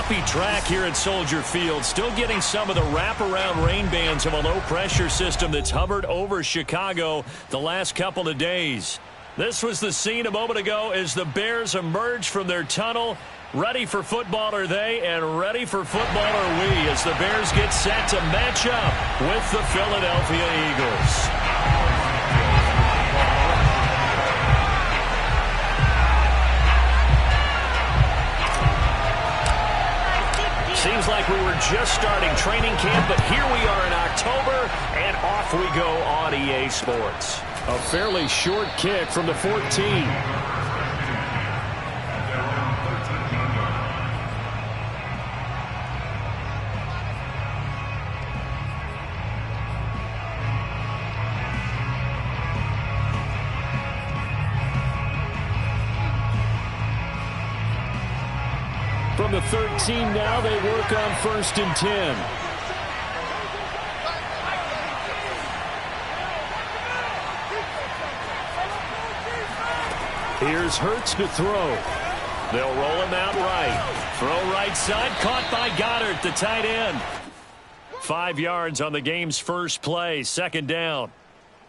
choppy track here at Soldier Field. Still getting some of the wraparound rain bands of a low-pressure system that's hovered over Chicago the last couple of days. This was the scene a moment ago as the Bears emerged from their tunnel. Ready for football are they, and ready for football are we as the Bears get set to match up with the Philadelphia Eagles. Seems like we were just starting training camp, but here we are in October, and off we go on EA Sports. A fairly short kick from the 14. From the 13 now, they work on 1st and 10. Here's Hurts to throw. They'll roll him out right. Throw right side, caught by Goddard, the tight end. 5 yards on the game's first play, 2nd down.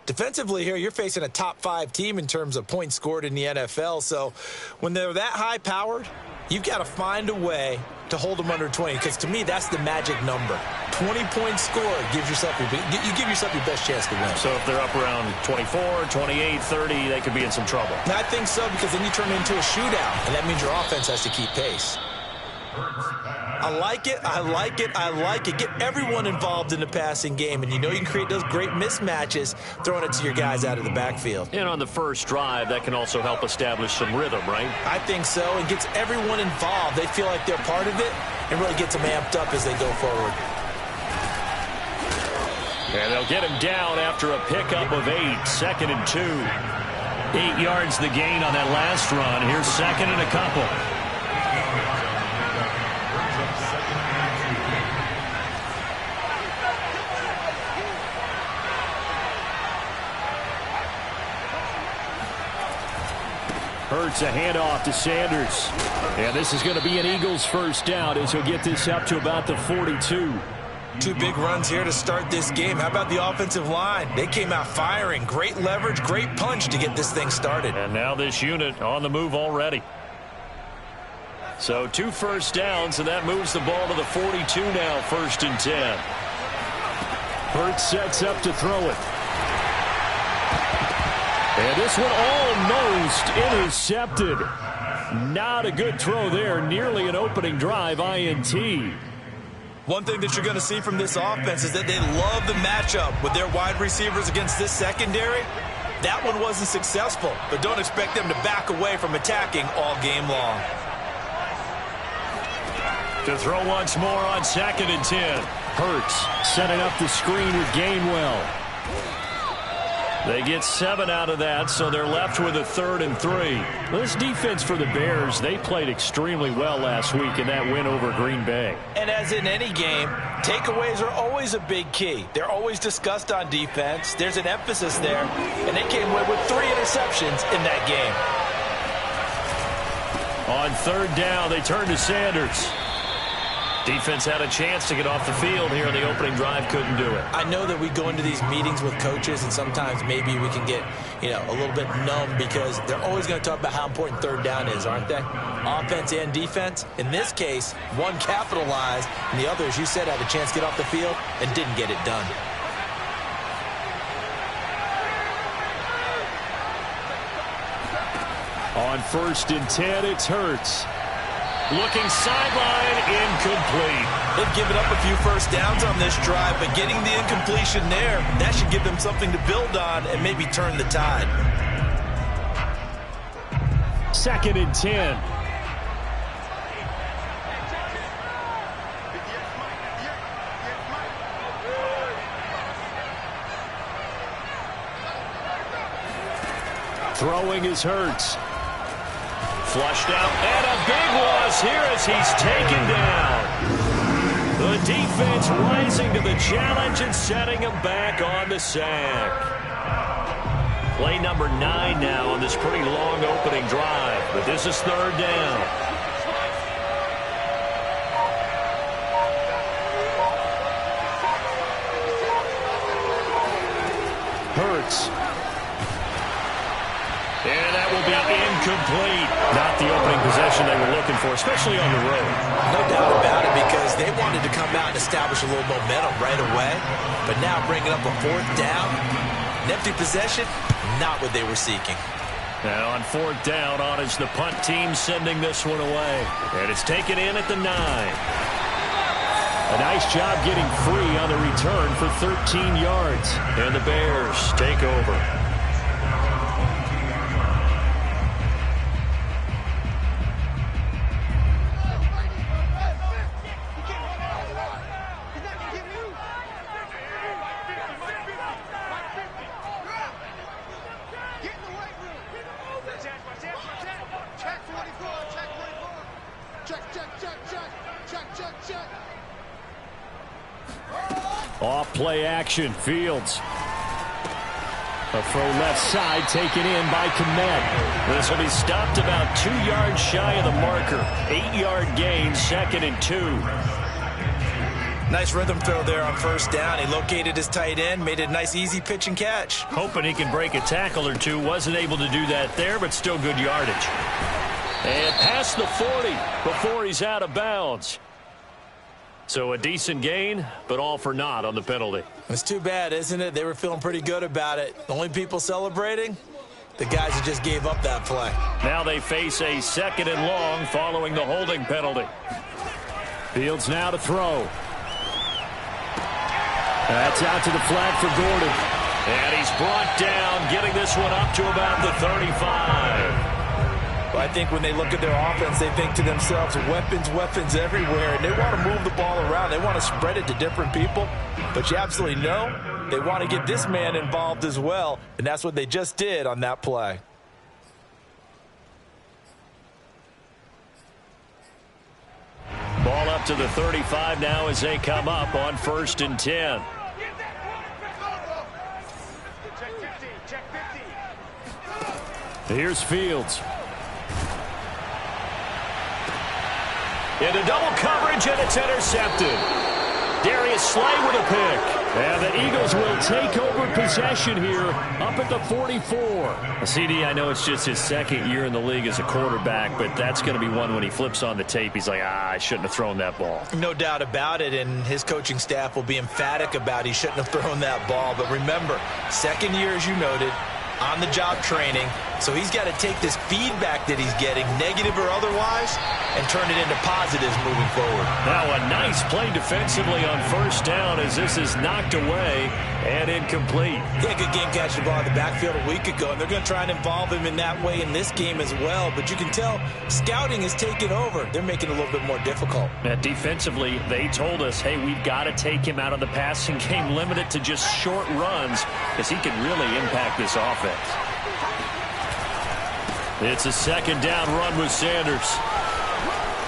Defensively here, you're facing a top 5 team in terms of points scored in the NFL. So when they're that high-powered, you've got to find a way to hold them under 20, because to me, that's the magic number. 20 points scored gives yourself you give yourself your best chance to win. So if they're up around 24, 28, 30, they could be in some trouble. I think so, because then you turn it into a shootout, and that means your offense has to keep pace. I like it. I like it. I like it. Get everyone involved in the passing game, and you know you can create those great mismatches throwing it to your guys out of the backfield. And on the first drive, that can also help establish some rhythm, right? I think so. It gets everyone involved. They feel like they're part of it and really gets them amped up as they go forward. And they'll get him down after a pickup of 8, 2nd and 2. 8 yards the gain on that last run. Here's 2nd and a couple. Hurts a handoff to Sanders. And this is going to be an Eagles first down as he'll get this up to about the 42. 2 big runs here to start this game. How about the offensive line? They came out firing. Great leverage, great punch to get this thing started. And now this unit on the move already. So 2 first downs, and that moves the ball to the 42 now, 1st and 10. Hurts sets up to throw it. And this one almost intercepted. Not a good throw there. Nearly an opening drive INT. One thing that you're going to see from this offense is that they love the matchup with their wide receivers against this secondary. That one wasn't successful, but don't expect them to back away from attacking all game long. To throw once more on 2nd and 10. Hurts setting up the screen with Gainwell. They get 7 out of that, so they're left with a 3rd and 3. This defense for the Bears, they played extremely well last week in that win over Green Bay. And as in any game, takeaways are always a big key. They're always discussed on defense. There's an emphasis there, and they came away with 3 interceptions in that game. On 3rd down, they turn to Sanders. Defense had a chance to get off the field here in the opening drive, couldn't do it. I know that we go into these meetings with coaches, and sometimes maybe we can get, a little bit numb because they're always going to talk about how important 3rd down is, aren't they? Offense and defense. In this case, one capitalized, and the other, as you said, had a chance to get off the field and didn't get it done. On 1st and 10, it's Hurts. Looking sideline, incomplete. They've given up a few first downs on this drive, but getting the incompletion there, that should give them something to build on and maybe turn the tide. 2nd and 10. Throwing is Hurts. Flushed out, and a big loss here as he's taken down. The defense rising to the challenge and setting him back on the sack. Play number 9 now on this pretty long opening drive, but this is 3rd down. Hurts. And that will be incomplete. Not the opening possession they were looking for, especially on the road. No doubt about it, because they wanted to come out and establish a little momentum right away. But now bringing up a fourth down, an empty possession, not what they were seeking. Now on fourth down, on is the punt team sending this one away. And it's taken in at the 9. A nice job getting free on the return for 13 yards. And the Bears take over. Off play action, Fields. A throw left side taken in by Kmet. This will be stopped about 2 yards shy of the marker. 8-yard gain, 2nd and 2. Nice rhythm throw there on first down. He located his tight end, made it a nice easy pitch and catch. Hoping he can break a tackle or two. Wasn't able to do that there, but still good yardage. And past the 40 before he's out of bounds. So a decent gain, but all for naught on the penalty. It's too bad, isn't it? They were feeling pretty good about it. The only people celebrating, the guys who just gave up that play. Now they face a 2nd and long following the holding penalty. Fields now to throw. That's out to the flat for Gordon. And he's brought down, getting this one up to about the 35. Well, I think when they look at their offense, they think to themselves, weapons, weapons everywhere. And they want to move the ball around. They want to spread it to different people. But you absolutely know they want to get this man involved as well. And that's what they just did on that play. Ball up to the 35 now as they come up on 1st and 10. Here's Fields. Into double coverage, and it's intercepted. Darius Slay with a pick. And the Eagles will take over possession here up at the 44. CD, I know it's just his 2nd year in the league as a quarterback, but that's going to be one when he flips on the tape. He's like, I shouldn't have thrown that ball. No doubt about it, and his coaching staff will be emphatic about he shouldn't have thrown that ball. But remember, 2nd year, as you noted, on-the-job training. So he's got to take this feedback that he's getting, negative or otherwise, and turn it into positives moving forward. Now a nice play defensively on first down as this is knocked away and incomplete. Yeah, good game catching the ball in the backfield a week ago, and they're going to try and involve him in that way in this game as well. But you can tell scouting is taking over. They're making it a little bit more difficult. And defensively, they told us, hey, we've got to take him out of the passing game, limit it to just short runs because he can really impact this offense. It's a 2nd down run with Sanders.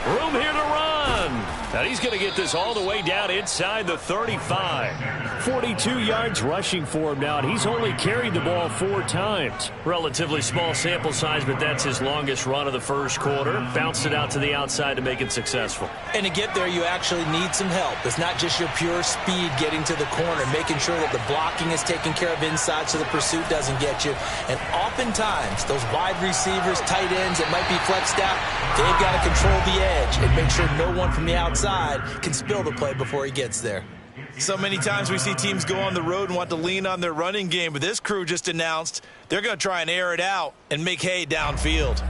Room here to run. And he's going to get this all the way down inside the 35. 42 yards rushing for him now, and he's only carried the ball 4 times. Relatively small sample size, but that's his longest run of the first quarter. Bounced it out to the outside to make it successful. And to get there, you actually need some help. It's not just your pure speed getting to the corner, making sure that the blocking is taken care of inside so the pursuit doesn't get you. And oftentimes, those wide receivers, tight ends that might be flexed out, they've got to control the edge and make sure no one from the outside can spill the play before he gets there. So many times we see teams go on the road and want to lean on their running game, but this crew just announced they're going to try and air it out and make hay downfield.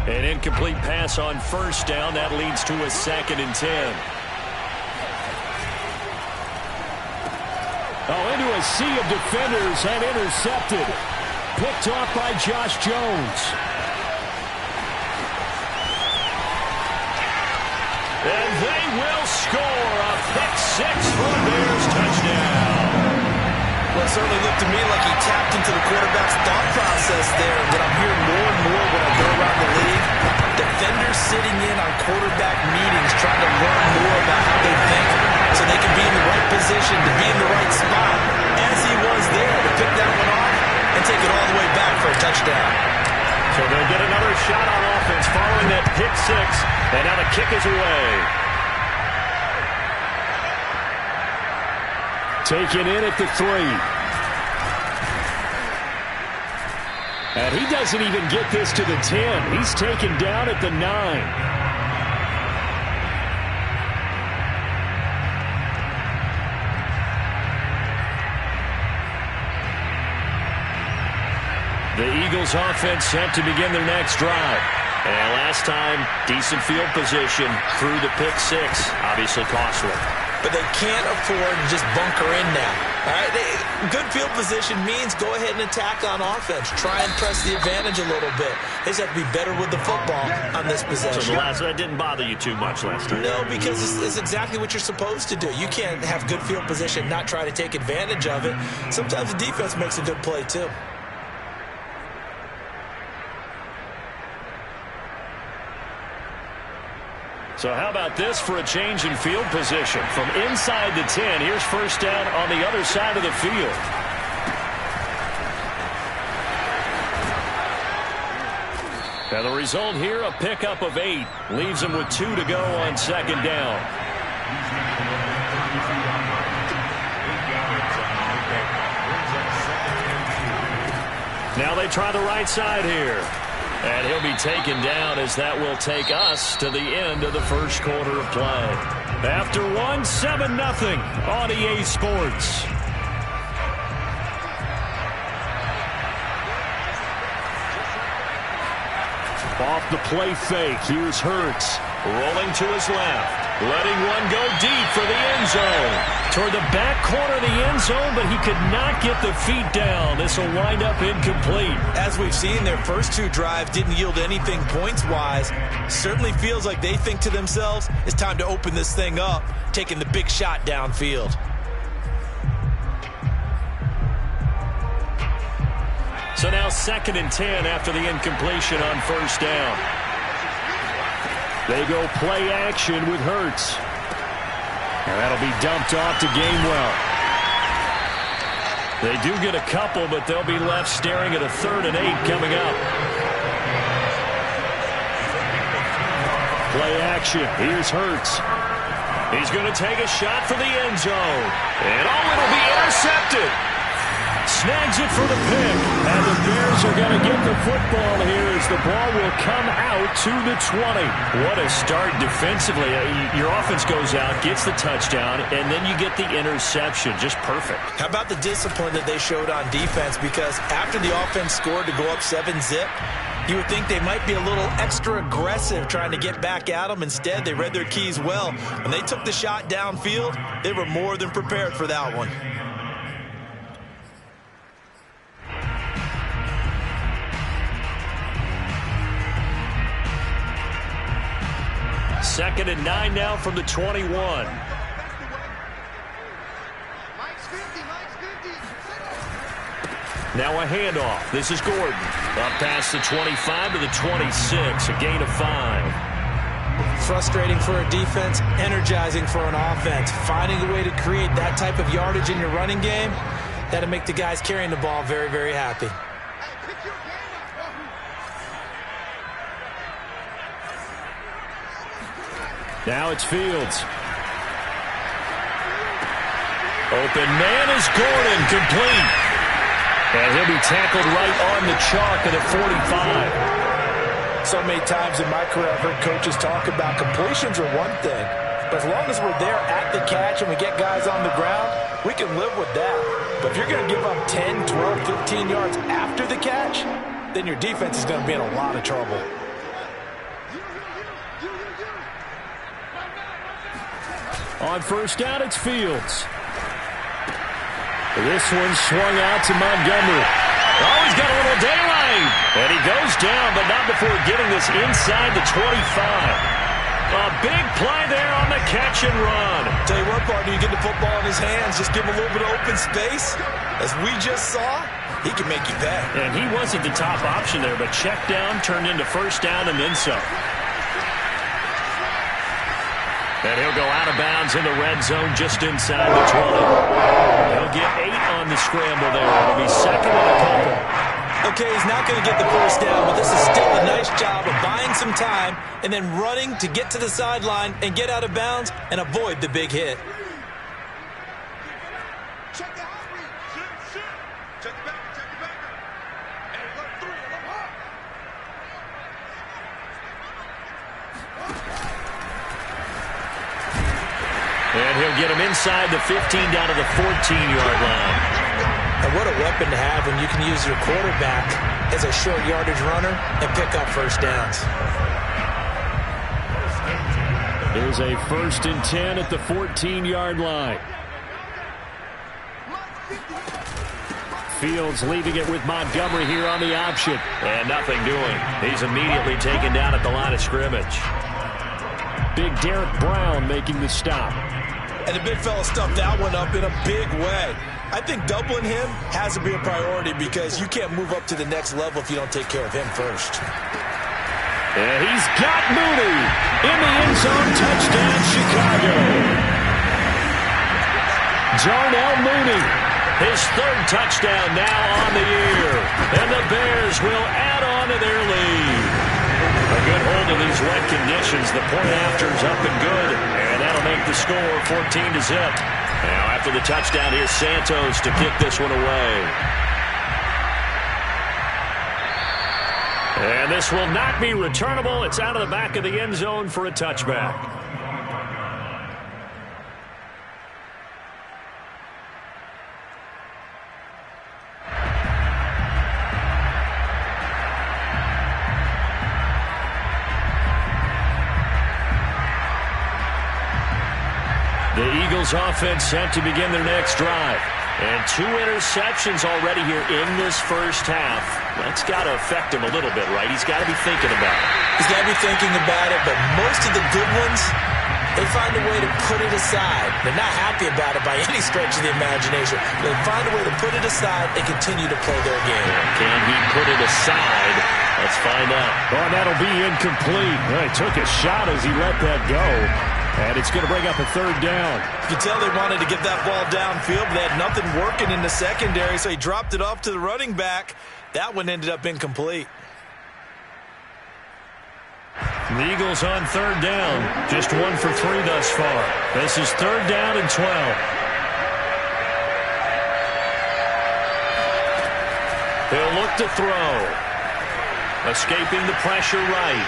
An incomplete pass on first down. That leads to a 2nd and 10. Oh, into a sea of defenders and intercepted. Picked off by Josh Jones. And they will score a pick-6 for a Bears touchdown. Well, it certainly looked to me like he tapped into the quarterback's thought process there. What I'm hearing more and more when I go around the league, defenders sitting in on quarterback meetings trying to learn more about how they think so they can be in the right position to be in the right spot, as he was there to pick that one off and take it all the way back for a touchdown. So they'll get another shot on offense following that pick six. And now the kick is away. Taken in at the 3. And he doesn't even get this to the 10. He's taken down at the 9. The Eagles offense set to begin their next drive. And last time, decent field position through the pick six. Obviously costly. But they can't afford to just bunker in now. All right, good field position means go ahead and attack on offense. Try and press the advantage a little bit. They just have to be better with the football on this possession. So that didn't bother you too much last time? No, because it's exactly what you're supposed to do. You can't have good field position, not try to take advantage of it. Sometimes the defense makes a good play too. So how about this for a change in field position? From inside the 10, here's first down on the other side of the field. Now the result here, a pickup of 8. Leaves them with 2 to go on second down. Now they try the right side here. And he'll be taken down as that will take us to the end of the first quarter of play. After 1, 7-0 on EA Sports. Off the play fake, here's Hurts. Rolling to his left. Letting one go deep for the end zone. Toward the back corner of the end zone, but he could not get the feet down. This will wind up incomplete. As we've seen, their first 2 drives didn't yield anything points-wise. Certainly feels like they think to themselves, it's time to open this thing up, taking the big shot downfield. So now 2nd and 10 after the incompletion on first down. They go play action with Hurts. And that'll be dumped off to Gainwell. They do get a couple, but they'll be left staring at a 3rd and 8 coming up. Play action. Here's Hurts. He's going to take a shot for the end zone. And it'll be intercepted. Snags it for the pick. And the Bears are going to get the football here as the ball will come out to the 20. What a start defensively. Your offense goes out, gets the touchdown, and then you get the interception. Just perfect. How about the discipline that they showed on defense? Because after the offense scored to go up 7-zip, you would think they might be a little extra aggressive trying to get back at them. Instead, they read their keys well. When they took the shot downfield, they were more than prepared for that one. Second and 9 now from the 21. Now a handoff. This is Gordon. Up past the 25 to the 26. A gain of 5. Frustrating for a defense, energizing for an offense. Finding a way to create that type of yardage in your running game, that'll make the guys carrying the ball very, very happy. Now it's Fields. Open man is Gordon, complete. And he'll be tackled right on the chalk of the 45. So many times in my career I've heard coaches talk about completions are one thing, but as long as we're there at the catch and we get guys on the ground, we can live with that. But if you're going to give up 10, 12, 15 yards after the catch, then your defense is going to be in a lot of trouble. On first down, it's Fields. This one swung out to Montgomery. Oh, he's got a little daylight. And he goes down, but not before getting this inside the 25. A big play there on the catch and run. Tell you what, partner, you get the football in his hands, just give him a little bit of open space. As we just saw, he can make you pay. And he wasn't the top option there, but check down turned into first down and then some. And he'll go out of bounds in the red zone just inside the 20. He'll get 8 on the scramble there. It'll be second and a couple. Okay, he's not going to get the first down, but this is still a nice job time and then running to get to the sideline and get out of bounds and avoid the big hit. And he'll get him inside the 15 down to the 14-yard line. And what a weapon to have when you can use your quarterback as a short yardage runner and pick up first downs. There's a 1st and 10 at the 14-yard line. Fields leaving it with Montgomery here on the option. And nothing doing. He's immediately taken down at the line of scrimmage. Big Derek Brown making the stop. And the big fella stuffed that one up in a big way. I think doubling him has to be a priority because you can't move up to the next level if you don't take care of him first. And he's got Mooney in the end zone. Touchdown, Chicago. Darnell Mooney. His 3rd touchdown now on the year. And the Bears will add on to their lead. A good hold in these wet conditions. The point after's up and good. And that'll make the score 14-0. Now after the touchdown, here's Santos to kick this one away. And this will not be returnable. It's out of the back of the end zone for a touchback. The Eagles offense set to begin their next drive. And 2 interceptions already here in this first half. That's got to affect him a little bit, right? He's got to be thinking about it. He's got to be thinking about it, but most of the good ones, they find a way to put it aside. They're not happy about it by any stretch of the imagination. They find a way to put it aside and continue to play their game. Can he put it aside? Let's find out. Oh, that'll be incomplete. Well, he took a shot as he let that go. And it's going to bring up a 3rd down. You can tell they wanted to get that ball downfield, but they had nothing working in the secondary, so he dropped it off to the running back. That one ended up incomplete. The Eagles on 3rd down. Just 1 for 3 thus far. This is 3rd down and 12. He'll look to throw. Escaping the pressure right.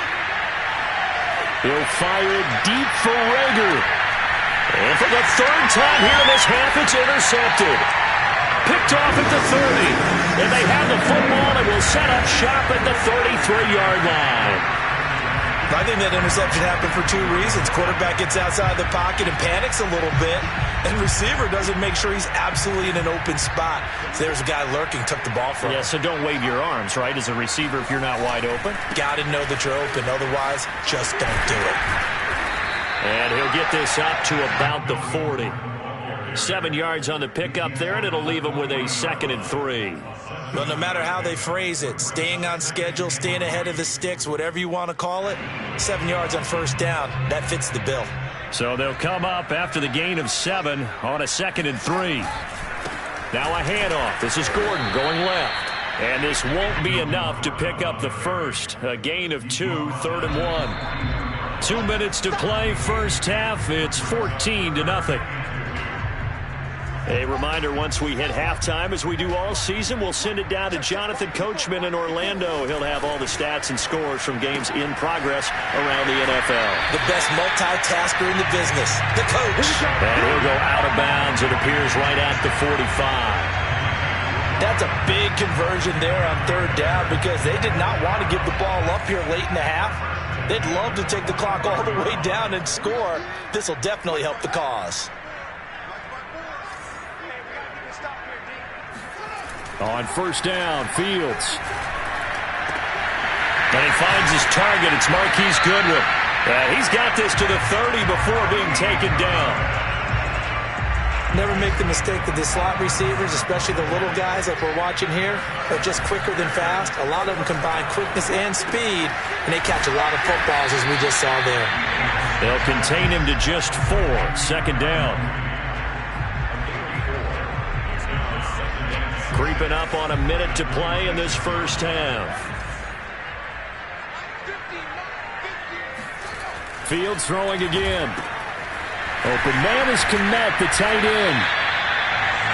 He'll fire it deep for Rager. And for the 3rd time here in this half, it's intercepted. Picked off at the 30. And they have the football and will set up shop at the 33-yard line. I think that interception happened for 2 reasons. Quarterback gets outside the pocket and panics a little bit, and receiver doesn't make sure he's absolutely in an open spot. So there's a guy lurking, took the ball from him. Yeah, so don't wave your arms, right, as a receiver if you're not wide open. Got to know that you're open. Otherwise, just don't do it. And he'll get this up to about the 40. 7 yards on the pickup there, and it'll leave him with a 2nd and 3. Well, no matter how they phrase it, staying on schedule, staying ahead of the sticks, whatever you want to call it, 7 yards on 1st down, that fits the bill. So they'll come up after the gain of 7 on a 2nd and 3. Now a handoff. This is Gordon going left. And this won't be enough to pick up the first. A gain of 2, 3rd and 1. 2 minutes to play, first half. It's 14-0. A reminder, once we hit halftime, as we do all season, we'll send it down to Jonathan Coachman in Orlando. He'll have all the stats and scores from games in progress around the NFL. The best multitasker in the business, the coach. And he'll go out of bounds, it appears, right at the 45. That's a big conversion there on 3rd down because they did not want to give the ball up here late in the half. They'd love to take the clock all the way down and score. This will definitely help the cause. On 1st down, Fields. And he finds his target. It's Marquise Goodwin. He's got this to the 30 before being taken down. Never make the mistake that the slot receivers, especially the little guys like we're watching here, are just quicker than fast. A lot of them combine quickness and speed, and they catch a lot of footballs, as we just saw there. They'll contain him to just 4. 2nd down. Creeping up on a minute to play in this first half. Fields throwing again. Open man is Kmet, the tight end.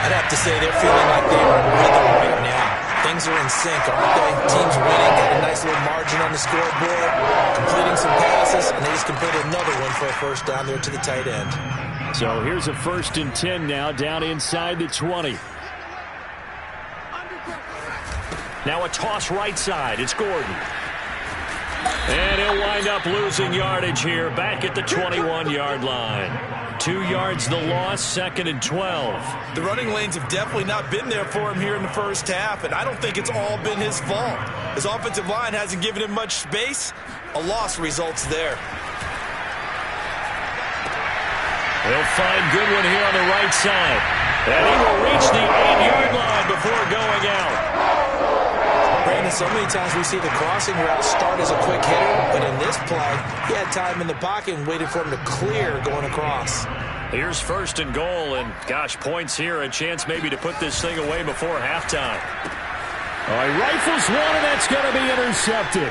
I'd have to say they're feeling like they are in rhythm right now. Things are in sync, aren't they? Teams winning, got a nice little margin on the scoreboard, completing some passes, and they just completed another one for a first down there to the tight end. So here's a 1st and 10 now, down inside the 20. Now a toss right side. It's Gordon. And he'll wind up losing yardage here back at the 21-yard line. 2 yards the loss, 2nd and 12. The running lanes have definitely not been there for him here in the first half, and I don't think it's all been his fault. His offensive line hasn't given him much space. A loss results there. They'll find Goodwin here on the right side. And he will reach the 8-yard line before going out. Brandon, so many times we see the crossing route start as a quick hitter, but in this play, he had time in the pocket and waited for him to clear going across. Here's 1st and goal, and gosh, points here, a chance maybe to put this thing away before halftime. All right, rifles one, and that's going to be intercepted.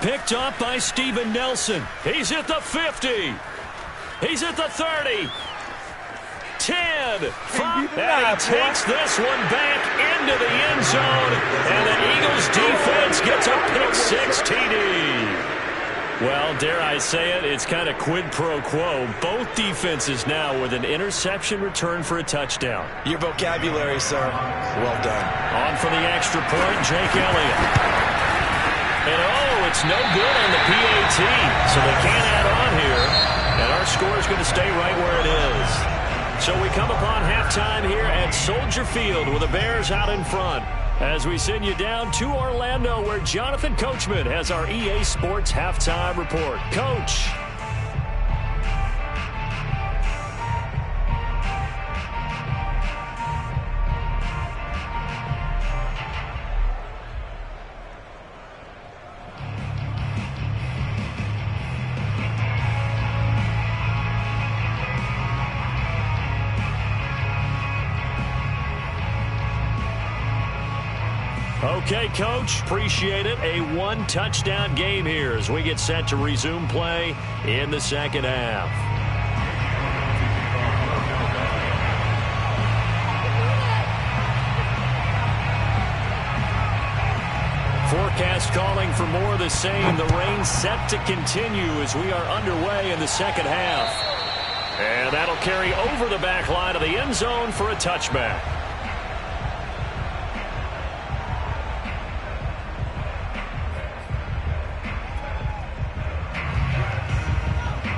Picked up by Steven Nelson. He's at the 50. He's at the 30. 10, 5, and he takes this one back into the end zone, and the Eagles defense gets a pick-6 TD. Well, dare I say it, it's kind of quid pro quo. Both defenses now with an interception return for a touchdown. Your vocabulary, sir. Well done. On for the extra point, Jake Elliott. And it's no good on the PAT, so they can't add on here, and our score is going to stay right where it is. So we come upon halftime here at Soldier Field with the Bears out in front as we send you down to Orlando where Jonathan Coachman has our EA Sports Halftime Report. Coach. Okay, Coach, appreciate it. A one-touchdown game here as we get set to resume play in the second half. Forecast calling for more of the same. The rain set to continue as we are underway in the second half. And that'll carry over the back line of the end zone for a touchback.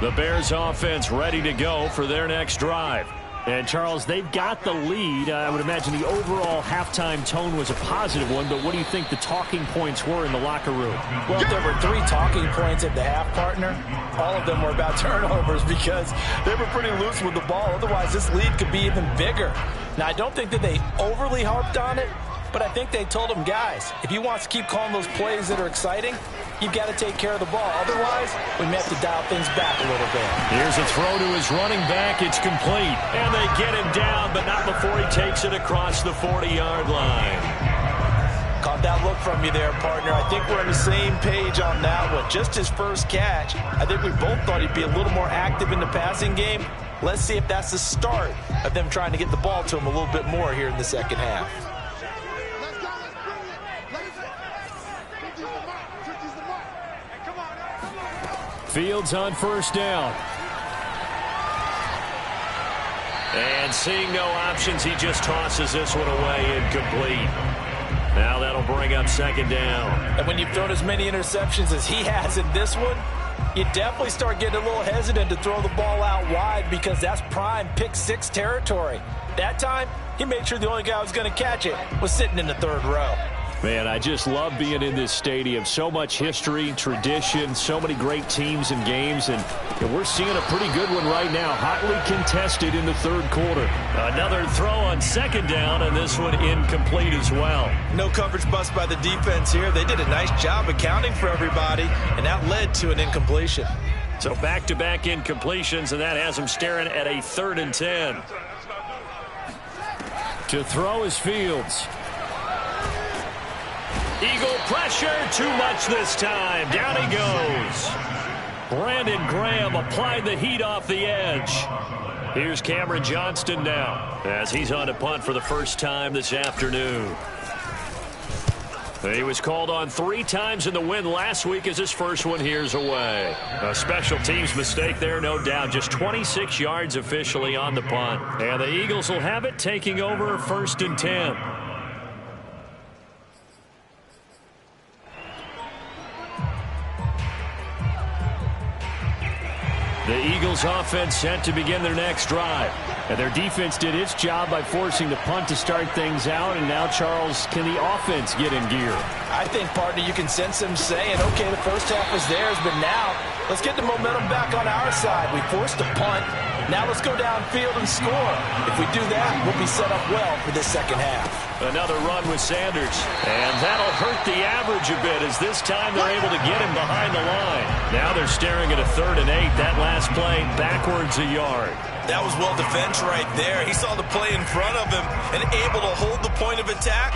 The Bears offense ready to go for their next drive. And, Charles, they've got the lead. I would imagine the overall halftime tone was a positive one, but what do you think the talking points were in the locker room? Well, if there were 3 talking points at the half, partner, all of them were about turnovers because they were pretty loose with the ball. Otherwise, this lead could be even bigger. Now, I don't think that they overly harped on it, but I think they told them, guys, if you want to keep calling those plays that are exciting, you've got to take care of the ball. Otherwise, we may have to dial things back a little bit. Here's a throw to his running back. It's complete. And they get him down, but not before he takes it across the 40-yard line. Caught that look from you there, partner. I think we're on the same page on that one. Just his first catch. I think we both thought he'd be a little more active in the passing game. Let's see if that's the start of them trying to get the ball to him a little bit more here in the second half. Fields on first down. And seeing no options, he just tosses this one away incomplete. Now that'll bring up second down. And when you've thrown as many interceptions as he has in this one, you definitely start getting a little hesitant to throw the ball out wide because that's prime pick-6 territory. That time, he made sure the only guy who was going to catch it was sitting in the third row. Man, I just love being in this stadium. So much history, tradition, so many great teams and games, and we're seeing a pretty good one right now. Hotly contested in the third quarter. Another throw on second down, and this one incomplete as well. No coverage bust by the defense here. They did a nice job accounting for everybody, and that led to an incompletion. So back-to-back incompletions, and that has them staring at a 3rd and 10. To throw is Fields. Eagle pressure, too much this time. Down he goes. Brandon Graham applied the heat off the edge. Here's Cameron Johnston now as he's on to punt for the first time this afternoon. He was called on 3 times in the win last week as his first one here's away. A special teams mistake there, no doubt. Just 26 yards officially on the punt. And the Eagles will have it, taking over 1st and 10. The Eagles offense set to begin their next drive. And their defense did its job by forcing the punt to start things out. And now, Charles, can the offense get in gear? I think, partner, you can sense them saying, okay, the first half was theirs, but now let's get the momentum back on our side. We forced a punt. Now let's go downfield and score. If we do that, we'll be set up well for this second half. Another run with Sanders. And that'll hurt the average a bit as this time they're able to get him behind the line. Now they're staring at a 3rd and 8. That last play backwards a yard. That was well defense right there. He saw the play in front of him and able to hold the point of attack.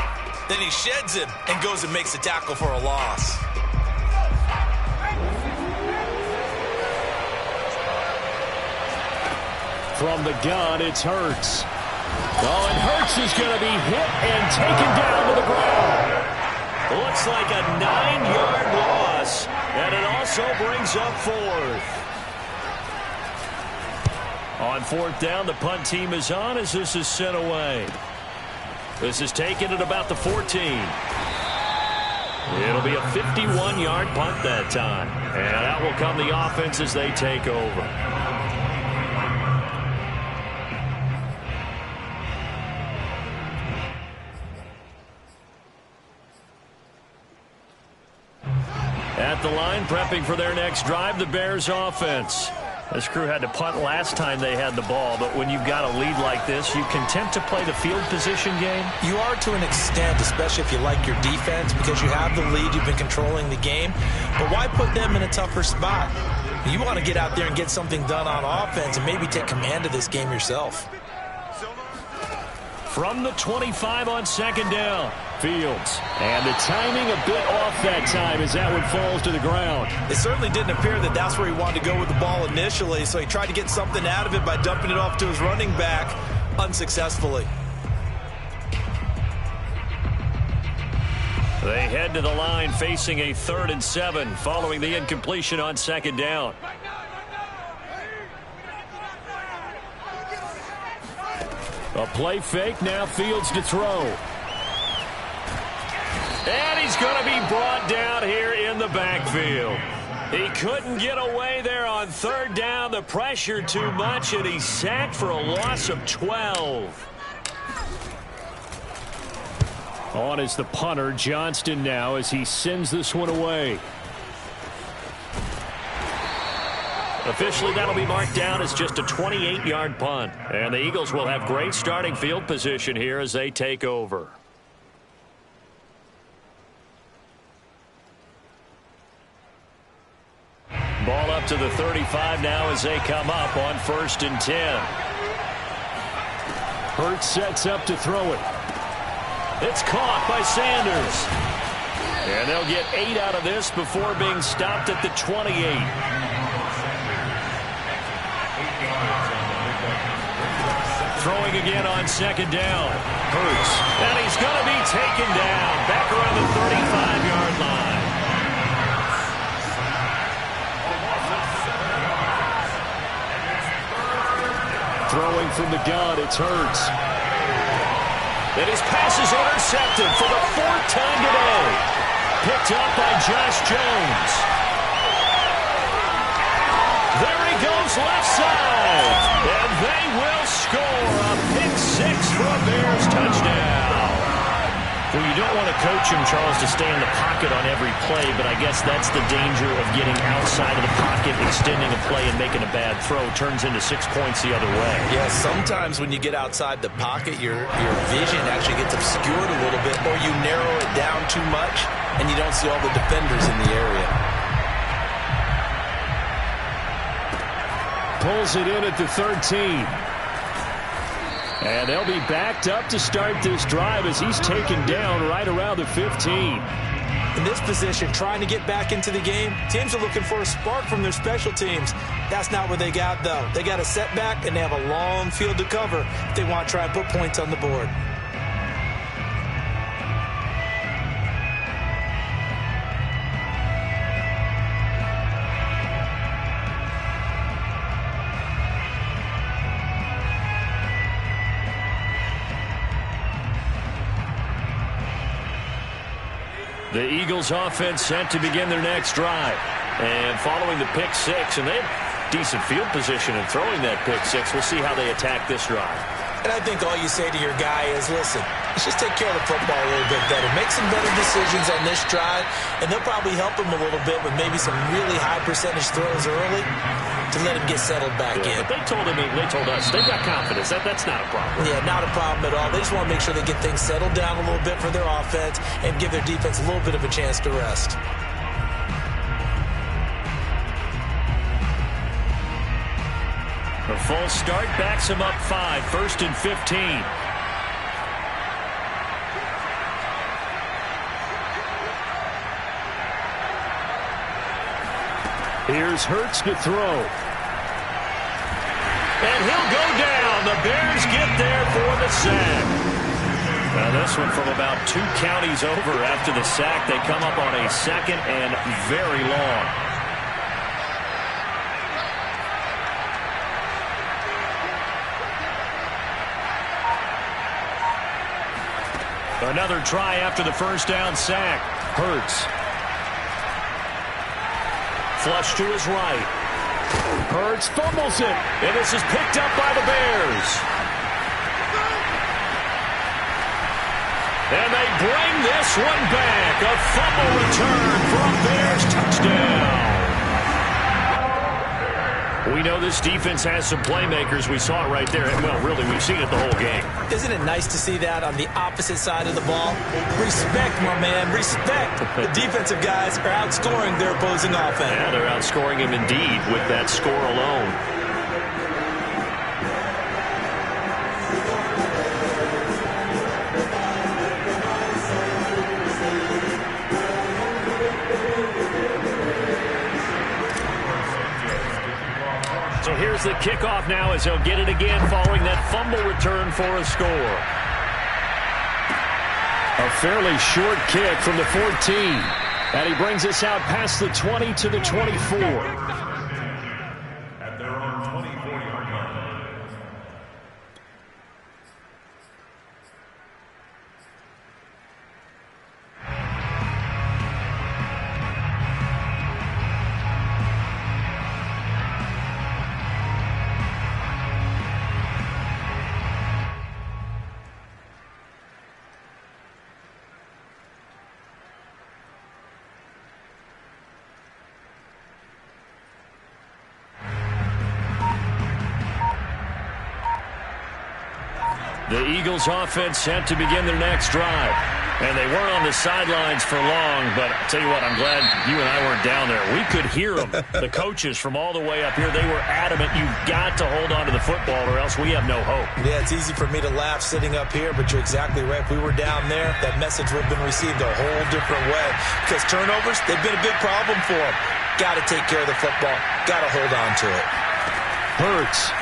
Then he sheds him and goes and makes a tackle for a loss. From the gun, it's Hurts. Oh, and Hurts is going to be hit and taken down to the ground. Looks like a 9-yard loss, and it also brings up 4th. On 4th down, the punt team is on as this is sent away. This is taken at about the 14. It'll be a 51-yard punt that time. And out will come the offense as they take over. At the line, prepping for their next drive, the Bears offense. This crew had to punt last time they had the ball, but when you've got a lead like this, you content to play the field position game? You are to an extent, especially if you like your defense, because you have the lead, you've been controlling the game. But why put them in a tougher spot? You want to get out there and get something done on offense and maybe take command of this game yourself. From the 25 on 2nd down. Fields. And the timing a bit off that time as that one falls to the ground. It certainly didn't appear that that's where he wanted to go with the ball initially, so he tried to get something out of it by dumping it off to his running back unsuccessfully. They head to the line facing a 3rd and 7 following the incompletion on 2nd down. A play fake, now Fields to throw. And he's going to be brought down here in the backfield. He couldn't get away there on 3rd down. The pressure too much, and he's sacked for a loss of 12. On is the punter, Johnston now, as he sends this one away. Officially, that'll be marked down as just a 28-yard punt. And the Eagles will have great starting field position here as they take over. Ball up to the 35 now as they come up on 1st and 10. Hurts sets up to throw it. It's caught by Sanders. And they'll get 8 out of this before being stopped at the 28. Throwing again on 2nd down. Hurts. And he's going to be taken down back around the 35-yard line. Throwing from the gun, it's Hurts. And his pass is intercepted for the 4th time today. Picked up by Josh Jones. There he goes left side. And they will score a pick 6 for a Bears touchdown. Well, you don't want to coach him, Charles, to stay in the pocket on every play, but I guess that's the danger of getting outside of the pocket, extending a play, and making a bad throw. Turns into 6 points the other way. Yeah, sometimes when you get outside the pocket, your vision actually gets obscured a little bit, or you narrow it down too much, and you don't see all the defenders in the area. Pulls it in at the 13. And they'll be backed up to start this drive as he's taken down right around the 15. In this position, trying to get back into the game, teams are looking for a spark from their special teams. That's not what they got, though. They got a setback, and they have a long field to cover if they want to try and put points on the board. The Eagles offense set to begin their next drive. And following the pick six, and they have decent field position in throwing that pick six. We'll see how they attack this drive. And I think all you say to your guy is, listen, let's just take care of the football a little bit better. Make some better decisions on this drive, and they'll probably help him a little bit with maybe some really high percentage throws early to let him get settled back in. But they told us they've got confidence. That's not a problem. Yeah, not a problem at all. They just want to make sure they get things settled down a little bit for their offense and give their defense a little bit of a chance to rest. A false start backs him up 5, 1st and 15. Here's Hurts to throw. And he'll go down. The Bears get there for the sack. Now this one from about 2 counties over after the sack. They come up on a 2nd and very long. Another try after the first down sack. Hurts. Flush to his right. Hurts fumbles it. And this is picked up by the Bears. And they bring this one back. A fumble return for a Bears touchdown. We know this defense has some playmakers. We saw it right there. Well, really, we've seen it the whole game. Isn't it nice to see that on the opposite side of the ball? Respect, my man, respect. The defensive guys are outscoring their opposing offense. Yeah, they're outscoring him indeed with that score alone. So here's the kickoff now as he'll get it again following that fumble return for a score. A fairly short kick from the 14. And he brings us out past the 20 to the 24. At their own 24-yard line. The Eagles offense set to begin their next drive. And they weren't on the sidelines for long, but I'll tell you what, I'm glad you and I weren't down there. We could hear them. The coaches from all the way up here, they were adamant, you've got to hold on to the football or else we have no hope. Yeah, it's easy for me to laugh sitting up here, but you're exactly right. If we were down there, that message would have been received a whole different way. Because turnovers, they've been a big problem for them. Got to take care of the football. Got to hold on to it. Hurts.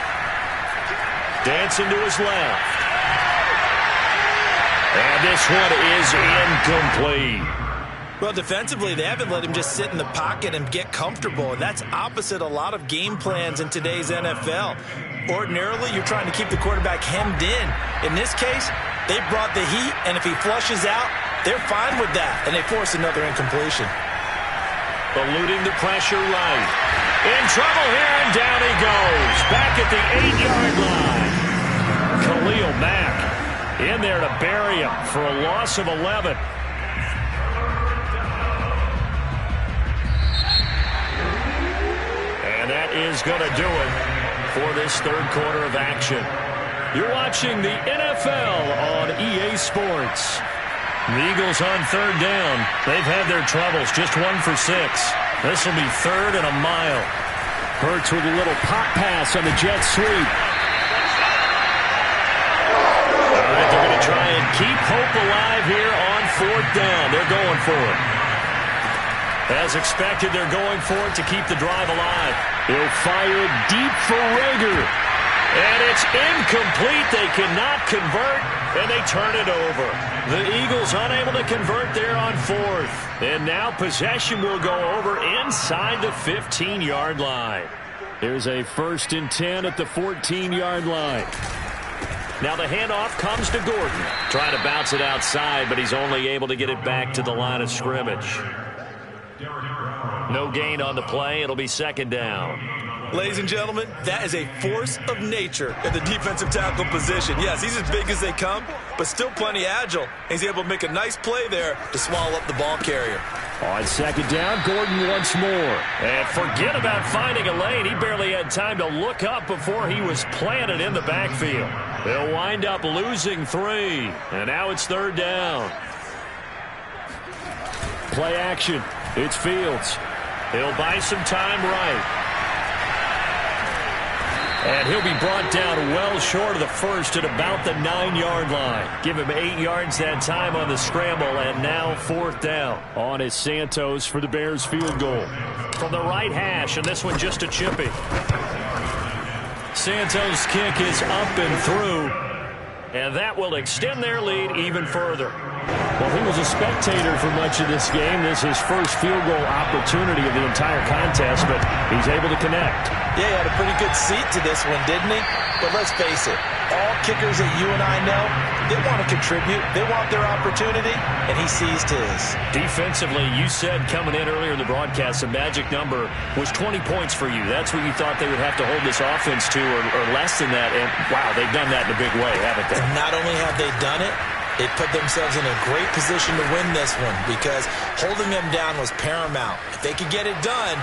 Dancing to his left. And this one is incomplete. Well, defensively, they haven't let him just sit in the pocket and get comfortable, and that's opposite a lot of game plans in today's NFL. Ordinarily, you're trying to keep the quarterback hemmed in. In this case, they brought the heat, and if he flushes out, they're fine with that, and they force another incompletion. Eluding the pressure right. In trouble here, and down he goes. Back at the 8-yard line. Khalil Mack in there to bury him for a loss of 11. And that is going to do it for this third quarter of action. You're watching the NFL on EA Sports. The Eagles on third down. They've had their troubles, just 1 for 6. This will be 3rd and a mile. Hurts with a little pop pass on the jet sweep. All right, they're going to try and keep hope alive here on 4th down. They're going for it. As expected, they're going for it to keep the drive alive. He'll fire it deep for Rager. And it's incomplete. They cannot convert, and they turn it over. The Eagles unable to convert there on fourth. And now possession will go over inside the 15-yard line. There's a 1st and 10 at the 14-yard line. Now the handoff comes to Gordon. Trying to bounce it outside, but he's only able to get it back to the line of scrimmage. No gain on the play. It'll be 2nd down. Ladies and gentlemen, that is a force of nature at the defensive tackle position. Yes, he's as big as they come, but still plenty agile. He's able to make a nice play there to swallow up the ball carrier. On 2nd down, Gordon once more. And forget about finding a lane. He barely had time to look up before he was planted in the backfield. They'll wind up losing 3. And now it's 3rd down. Play action. It's Fields. He'll buy some time right. And he'll be brought down well short of the first at about the 9-yard line. Give him 8 yards that time on the scramble, and now 4th down. On is Santos for the Bears field goal. From the right hash, and this one just a chippy. Santos' kick is up and through, and that will extend their lead even further. Well, he was a spectator for much of this game. This is his first field goal opportunity of the entire contest, but he's able to connect. Yeah, he had a pretty good seat to this one, didn't he? But let's face it, all kickers that you and I know, they want to contribute. They want their opportunity, and he seized his. Defensively, you said coming in earlier in the broadcast, the magic number was 20 points for you. That's what you thought they would have to hold this offense to, or less than that. And, wow, they've done that in a big way, haven't they? And not only have they done it, they put themselves in a great position to win this one because holding them down was paramount. If they could get it done,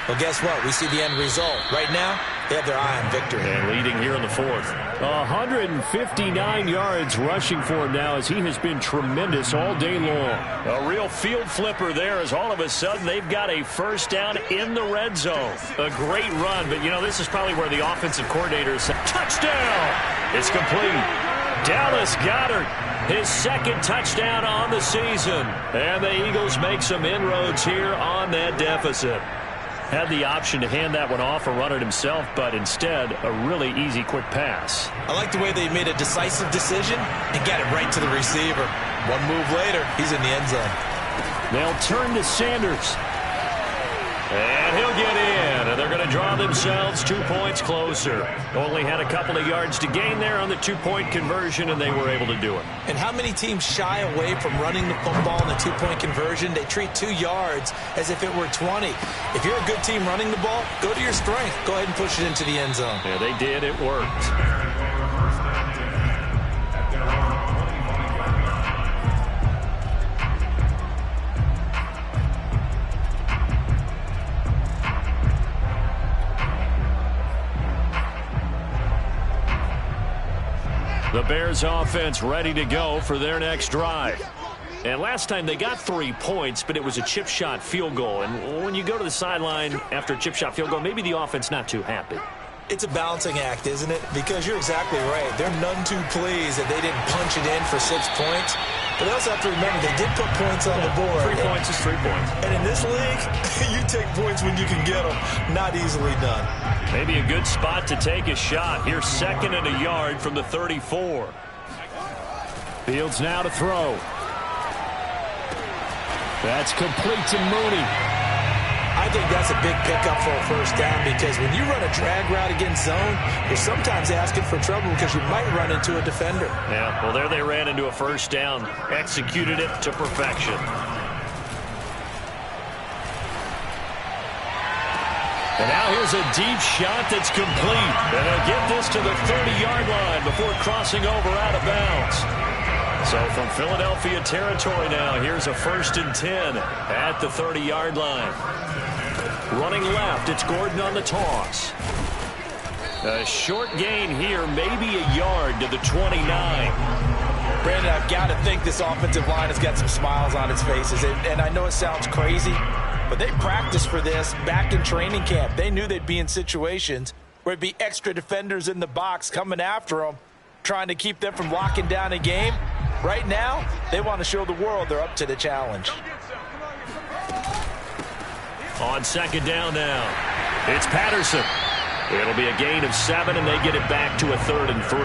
well, guess what? We see the end result. Right now, they have their eye on victory. And leading here in the 4th. 159 yards rushing for him now as he has been tremendous all day long. A real field flipper there as all of a sudden they've got a 1st down in the red zone. A great run, but, you know, this is probably where the offensive coordinator said, touchdown! It's complete. Dallas Goedert, his 2nd touchdown on the season. And the Eagles make some inroads here on that deficit. Had the option to hand that one off or run it himself, but instead, a really easy, quick pass. I like the way they made a decisive decision and got it right to the receiver. One move later, he's in the end zone. They'll turn to Sanders. And he'll get in, and they're going to draw themselves 2 points closer. Only had a couple of yards to gain there on the 2-point conversion, and they were able to do it. And how many teams shy away from running the football in the 2-point conversion? They treat 2 yards as if it were 20. If you're a good team running the ball, go to your strength. Go ahead and push it into the end zone. Yeah, they did. It worked. The Bears offense ready to go for their next drive. And last time they got 3 points, but it was a chip shot field goal. And when you go to the sideline after a chip shot field goal, maybe the offense not too happy. It's a balancing act, isn't it? Because you're exactly right. They're none too pleased that they didn't punch it in for 6 points. But they also have to remember they did put points on the board. 3 points is 3 points. And in this league, you take points when you can get them. Not easily done. Maybe a good spot to take a shot. Here's 2nd and a yard from the 34. Fields now to throw. That's complete to Mooney. I think that's a big pickup for a 1st down because when you run a drag route against zone, you're sometimes asking for trouble because you might run into a defender. Yeah, well, there they ran into a 1st down. Executed it to perfection. And now here's a deep shot that's complete. And they'll get this to the 30-yard line before crossing over out of bounds. So from Philadelphia territory now, here's a 1st and 10 at the 30-yard line. Running left, it's Gordon on the toss. A short gain here, maybe a yard to the 29. Brandon, I've got to think this offensive line has got some smiles on its faces. And I know it sounds crazy, but they practiced for this back in training camp. They knew they'd be in situations where it'd be extra defenders in the box coming after them, trying to keep them from locking down a game. Right now, they want to show the world they're up to the challenge. On second down now, it's Patterson. It'll be a gain of 7, and they get it back to a 3rd and 3.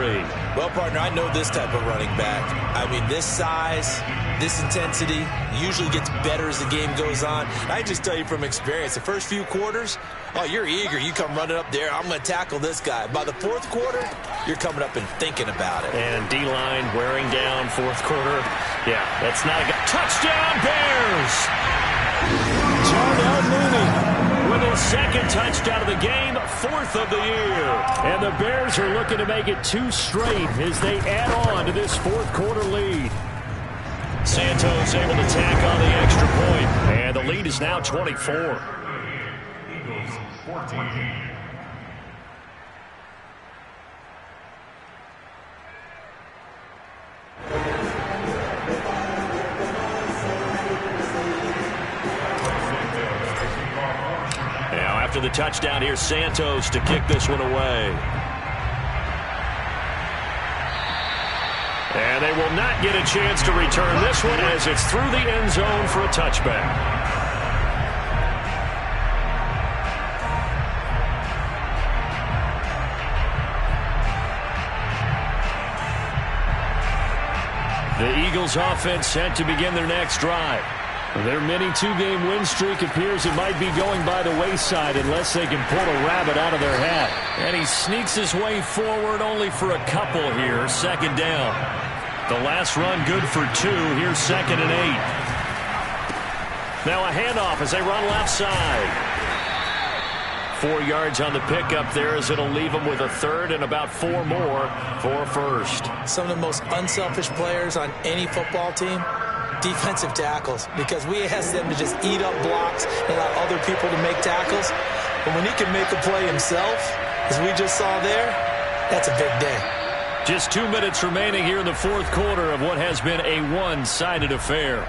Well, partner, I know this type of running back. I mean, this size, this intensity usually gets better as the game goes on. I just tell you from experience, the first few quarters, oh, you're eager. You come running up there, I'm going to tackle this guy. By the 4th quarter, you're coming up and thinking about it. And D-line wearing down 4th quarter. Yeah, that's not a good. Touchdown, Bears! Darnell Mooney with his 2nd touchdown of the game, 4th of the year. And the Bears are looking to make it 2 straight as they add on to this 4th quarter lead. Santos able to tack on the extra point, and the lead is now 24. Eagles 14. After the touchdown, here's Santos to kick this one away. And they will not get a chance to return this one as it's through the end zone for a touchback. The Eagles offense set to begin their next drive. Their mini 2-game win streak appears it might be going by the wayside unless they can pull a rabbit out of their hat. And he sneaks his way forward only for a couple here. 2nd down. The last run good for 2. Here's 2nd and 8. Now a handoff as they run left side. 4 yards on the pickup there as it'll leave them with a 3rd and about 4 more for a 1st. Some of the most unselfish players on any football team, defensive tackles, because we ask them to just eat up blocks and allow other people to make tackles. But when he can make a play himself, as we just saw there, that's a big day. Just 2 minutes remaining here in the 4th quarter of what has been a one-sided affair.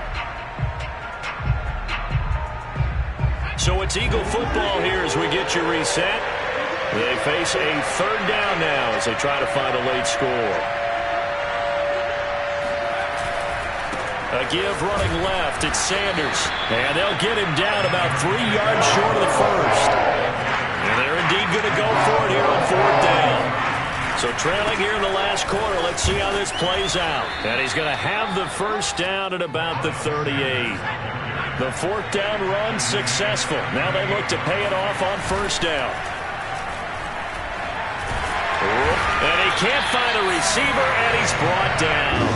So it's Eagle football here as we get you reset. They face a 3rd down now as they try to find a late score. A give running left, it's Sanders. And they'll get him down about 3 yards short of the 1st. And they're indeed going to go for it here on 4th down. So trailing here in the last quarter, let's see how this plays out. And he's going to have the 1st down at about the 38. The 4th down run successful. Now they look to pay it off on 1st down. And he can't find a receiver, and he's brought down.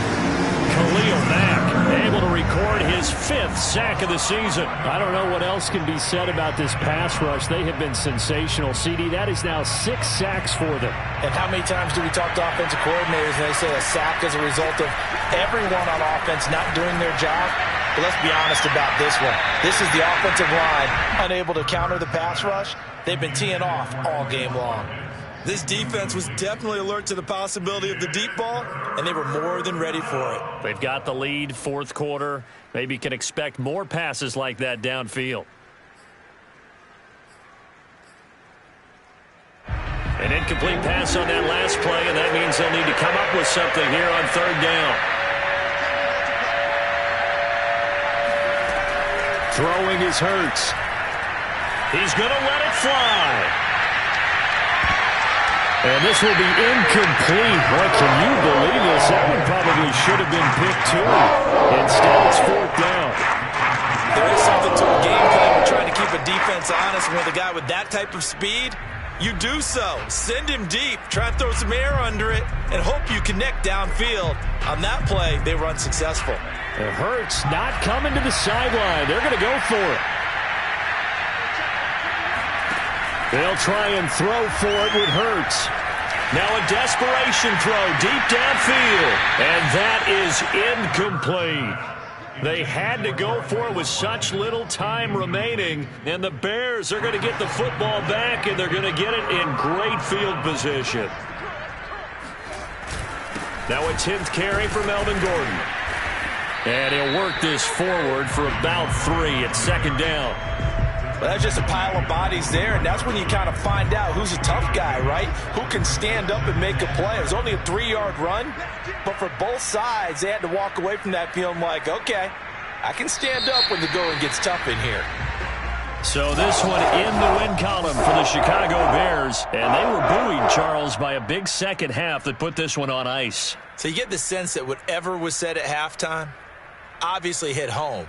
Khalil Mack able to record his 5th sack of the season. I don't know what else can be said about this pass rush. They have been sensational. CD, that is now 6 sacks for them. And how many times do we talk to offensive coordinators and they say a sack is a result of everyone on offense not doing their job? But let's be honest about this one. This is the offensive line unable to counter the pass rush. They've been teeing off all game long. This defense was definitely alert to the possibility of the deep ball, and they were more than ready for it. They've got the lead, 4th quarter. Maybe can expect more passes like that downfield. An incomplete pass on that last play, and that means they'll need to come up with something here on 3rd down. Throwing is Hurts. He's going to let it fly. And this will be incomplete. Boy, can you believe this? That one probably should have been picked too. Instead, it's 4th down. There is something to a game plan with trying to keep a defense honest. With a guy with that type of speed, you do so. Send him deep. Try and throw some air under it and hope you connect downfield. On that play, they were unsuccessful. It hurts not coming to the sideline. They're going to go for it. They'll try and throw for it with Hurts. Now a desperation throw deep downfield. And that is incomplete. They had to go for it with such little time remaining. And the Bears are going to get the football back, and they're going to get it in great field position. Now a 10th carry for Melvin Gordon. And he'll work this forward for about 3 at 2nd down. Well, that's just a pile of bodies there, and that's when you kind of find out who's a tough guy, right? Who can stand up and make a play. It was only a 3-yard run, but for both sides, they had to walk away from that feeling like, okay, I can stand up when the going gets tough in here. So this one in the win column for the Chicago Bears. And they were buoyed, Charles, by a big second half that put this one on ice. So you get the sense that whatever was said at halftime obviously hit home.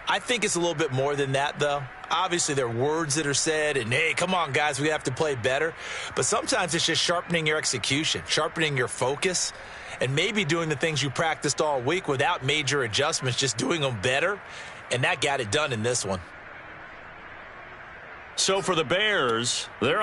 I think it's a little bit more than that, though. Obviously, there are words that are said, and, hey, come on, guys, we have to play better. But sometimes it's just sharpening your execution, sharpening your focus, and maybe doing the things you practiced all week without major adjustments, just doing them better. And that got it done in this one. So for the Bears, they're